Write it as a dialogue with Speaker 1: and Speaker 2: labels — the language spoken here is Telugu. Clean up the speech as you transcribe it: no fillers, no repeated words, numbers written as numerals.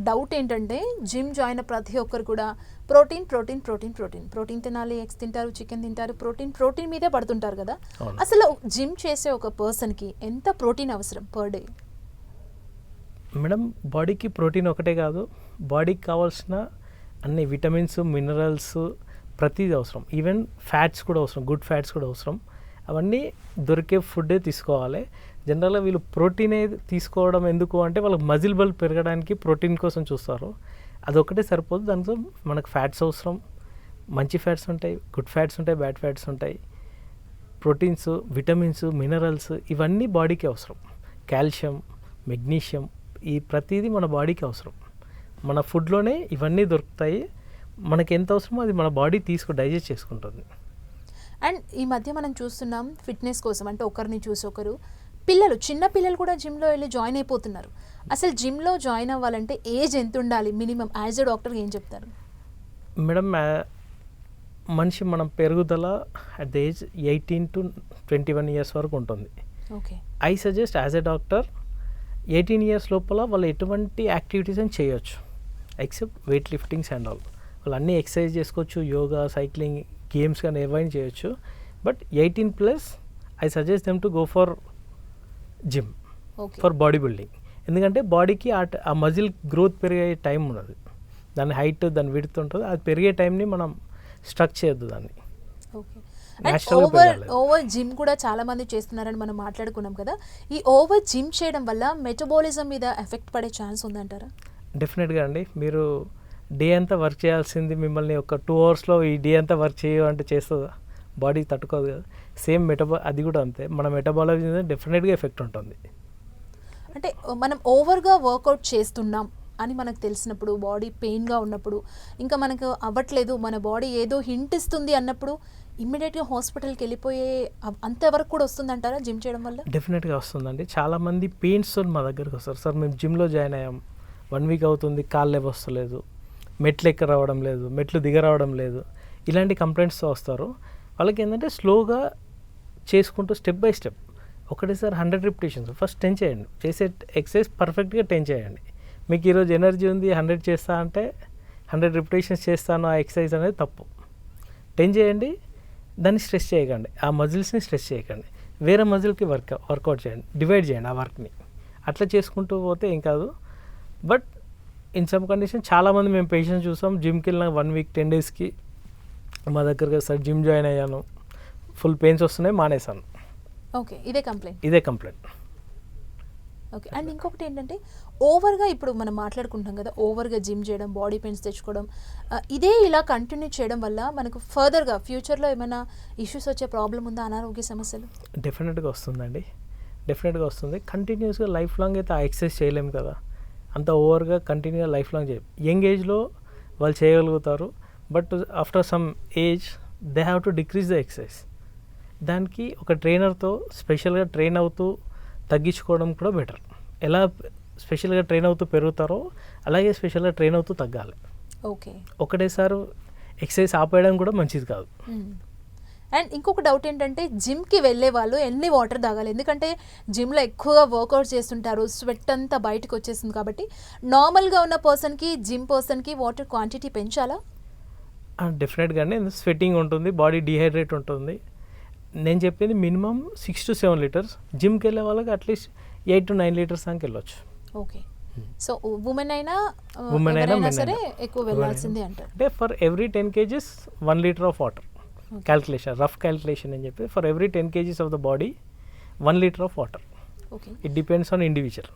Speaker 1: డౌట్ ఏంటంటే జిమ్ జాయిన్ అయిన ప్రతి ఒక్కరు కూడా protein protein protein protein protein తినాలి, ఎగ్స్ తింటారు, చికెన్ తింటారు, ప్రోటీన్ మీదే పడుతుంటారు కదా. అసలు జిమ్ చేసే ఒక పర్సన్కి ఎంత ప్రోటీన్ అవసరం పర్ డే?
Speaker 2: మేడం, బాడీకి ప్రోటీన్ ఒకటే కాదు, బాడీకి కావాల్సిన అన్ని విటమిన్స్, మినరల్స్ ప్రతిదీ అవసరం. ఈవెన్ ఫ్యాట్స్ కూడా అవసరం, గుడ్ ఫ్యాట్స్ కూడా అవసరం. అవన్నీ దొరికే ఫుడ్డే తీసుకోవాలి. జనరల్గా వీళ్ళు ప్రోటీనే తీసుకోవడం ఎందుకు అంటే వాళ్ళకి మజిల్ బల్ పెరగడానికి ప్రోటీన్ కోసం చూస్తారు. అదొకటే సరిపోదు, దానితో మనకు ఫ్యాట్స్ అవసరం. మంచి ఫ్యాట్స్ ఉంటాయి, గుడ్ ఫ్యాట్స్ ఉంటాయి, బ్యాడ్ ఫ్యాట్స్ ఉంటాయి. ప్రోటీన్స్, విటమిన్స్, మినరల్స్ ఇవన్నీ బాడీకి అవసరం. కాల్షియం, మెగ్నీషియం, ఈ ప్రతిదీ మన బాడీకి అవసరం. మన ఫుడ్లోనే ఇవన్నీ దొరుకుతాయి. మనకి ఎంత అవసరమో అది మన బాడీ డైజెస్ట్ చేసుకుంటుంది.
Speaker 1: అండ్ ఈ మధ్య మనం చూస్తున్నాం ఫిట్నెస్ కోసం అంటే ఒకరిని చూసి ఒకరు పిల్లలు, చిన్న పిల్లలు కూడా జిమ్లో వెళ్ళి జాయిన్ అయిపోతున్నారు. అసలు జిమ్లో జాయిన్ అవ్వాలంటే ఏజ్ ఎంత ఉండాలి మినిమం? యాజ్ ఎ డాక్టర్ ఏం చెప్తారు?
Speaker 2: మేడం, మనిషి మనం పెరుగుదల at the age 18 to 21 years వరకు ఉంటుంది.
Speaker 1: Okay.
Speaker 2: I suggest as a doctor 18 years లోపల వాళ్ళు ఎటువంటి యాక్టివిటీస్ అని చేయొచ్చు except weight liftings and all. వాళ్ళు అన్నీ ఎక్సర్సైజ్ చేసుకోవచ్చు, యోగా, సైక్లింగ్, గేమ్స్ కానీ ఏవైనా చేయొచ్చు. But 18+ I suggest them to go for gym for body building. ఎందుకంటే బాడీకి ఆ మజిల్ గ్రోత్ పెరిగే టైం ఉన్నది. దాని హైట్, దాని విడ్త్ ఉంటుంది. అది పెరిగే టైంని మనం స్ట్రక్ చేయొద్దు దాన్ని.
Speaker 1: ఓవర్ జిమ్ కూడా చాలా మంది చేస్తున్నారని మనం మాట్లాడుకున్నాం కదా. ఈ ఓవర్ జిమ్ చేయడం వల్ల మెటబాలిజం మీద ఎఫెక్ట్ పడే ఛాన్స్ ఉందంటారా?
Speaker 2: డెఫినెట్గా అండి. మీరు డే అంతా వర్క్ చేయాల్సింది మిమ్మల్ని ఒక 2 hours ఈ డే అంతా వర్క్ అంటే చేస్తుందా? బాడీ తట్టుకోదు కదా. సేమ్ అది కూడా అంతే. మన మెటబాలిజం డెఫినెట్గా ఎఫెక్ట్ ఉంటుంది.
Speaker 1: అంటే మనం ఓవర్గా వర్కౌట్ చేస్తున్నాం అని మనకు తెలిసినప్పుడు, బాడీ పెయిన్గా ఉన్నప్పుడు, ఇంకా మనకు అవ్వట్లేదు, మన బాడీ ఏదో హింట్ ఇస్తుంది అన్నప్పుడు ఇమ్మీడియట్గా హాస్పిటల్కి వెళ్ళిపోయే అంతవరకు కూడా వస్తుందంటారా జిమ్ చేయడం వల్ల?
Speaker 2: డెఫినెట్గా వస్తుందండి. చాలామంది పెయిన్స్తో మా దగ్గరకు వస్తారు. సార్ మేము జిమ్లో జాయిన్ అయ్యాం, 1 week అవుతుంది, కాళ్ళు వస్తలేదు, మెట్లు ఎక్క రావడం లేదు, మెట్లు దిగ రావడం లేదు, ఇలాంటి కంప్లైంట్స్తో వస్తారు. వాళ్ళకి ఏంటంటే స్లోగా చేసుకుంటూ స్టెప్ బై స్టెప్ ఒకటేసారి 100 repetitions ఫస్ట్ 10 చేయండి. చేసే ఎక్సర్సైజ్ పర్ఫెక్ట్గా 10 చేయండి. మీకు ఈరోజు ఎనర్జీ ఉంది, 100 చేస్తా అంటే 100 repetitions చేస్తాను ఆ ఎక్సర్సైజ్ అనేది తప్పు. 10 చేయండి, దాన్ని స్ట్రెస్ చేయకండి, ఆ మజిల్స్ని స్ట్రెస్ చేయకండి, వేరే మజిల్కి వర్కౌట్ చేయండి, డివైడ్ చేయండి ఆ వర్క్ని. అట్లా చేసుకుంటూ పోతే ఏం కాదు. బట్ ఇన్ సమ్ కండిషన్ చాలామంది మేము పేషెంట్స్ చూసాం, జిమ్కి వెళ్ళిన 1 week 10 daysకి మా దగ్గరగా సార్ జిమ్ జాయిన్ అయ్యాను, ఫుల్ పెయిన్స్ వస్తున్నాయి, మానేశాను.
Speaker 1: ఓకే, ఇదే కంప్లైంట్. ఓకే. అండ్ ఇంకొకటి ఏంటంటే ఓవర్గా ఇప్పుడు మనం మాట్లాడుకుంటాం కదా, ఓవర్గా జిమ్ చేయడం, బాడీ పెయిన్స్ తెచ్చుకోవడం, ఇదే ఇలా కంటిన్యూ చేయడం వల్ల మనకు ఫర్దర్గా ఫ్యూచర్లో ఏమైనా ఇష్యూస్ వచ్చే ప్రాబ్లం ఉందా, అనారోగ్య సమస్యలు?
Speaker 2: డెఫినెట్గా వస్తుందండి, డెఫినెట్గా వస్తుంది. కంటిన్యూస్గా లైఫ్ లాంగ్ అయితే ఆ ఎక్సర్సైజ్ చేయలేము కదా, అంత ఓవర్గా కంటిన్యూగా లైఫ్ లాంగ్ చేయం. యంగ్ ఏజ్లో వాళ్ళు చేయగలుగుతారు, but after some age they have to decrease the exercise. దానికి ఒక ట్రైనర్తో స్పెషల్గా ట్రైన్ అవుతూ తగ్గించుకోవడం కూడా బెటర్. ఎలా స్పెషల్గా ట్రైన్ అవుతూ పెరుగుతారో అలాగే స్పెషల్గా ట్రైన్ అవుతూ తగ్గాలి.
Speaker 1: ఓకే.
Speaker 2: ఒకటేసారి ఎక్సర్సైజ్ ఆపేయడం కూడా మంచిది కాదు.
Speaker 1: అండ్ ఇంకొక డౌట్ ఏంటంటే జిమ్కి వెళ్ళే వాళ్ళు ఎన్ని వాటర్ తాగాలి? ఎందుకంటే జిమ్లో ఎక్కువగా వర్కౌట్ చేస్తుంటారు, స్వెట్ అంతా బయటకు వచ్చేస్తుంది. కాబట్టి నార్మల్గా ఉన్న పర్సన్కి, జిమ్ పర్సన్కి వాటర్ క్వాంటిటీ పెంచాలా?
Speaker 2: డెఫినెట్గా అండి. స్వెట్టింగ్ ఉంటుంది, బాడీ డిహైడ్రేట్ ఉంటుంది. నేను చెప్పింది మినిమం 6 to 7 liters. జిమ్కి వెళ్ళే వాళ్ళకి అట్లీస్ట్ 8 to 9 liters దాకా వెళ్ళొచ్చు.
Speaker 1: ఓకే. సో ఉమెన్ అయినా సరే ఎక్కువ వెళ్ళాల్సిందే అంటారు.
Speaker 2: అంటే for every 10 kgs 1 liter of water calculation, rough calculation అని చెప్పి for every 10 kgs of the body 1 liter of water.
Speaker 1: Okay.
Speaker 2: It depends on individual.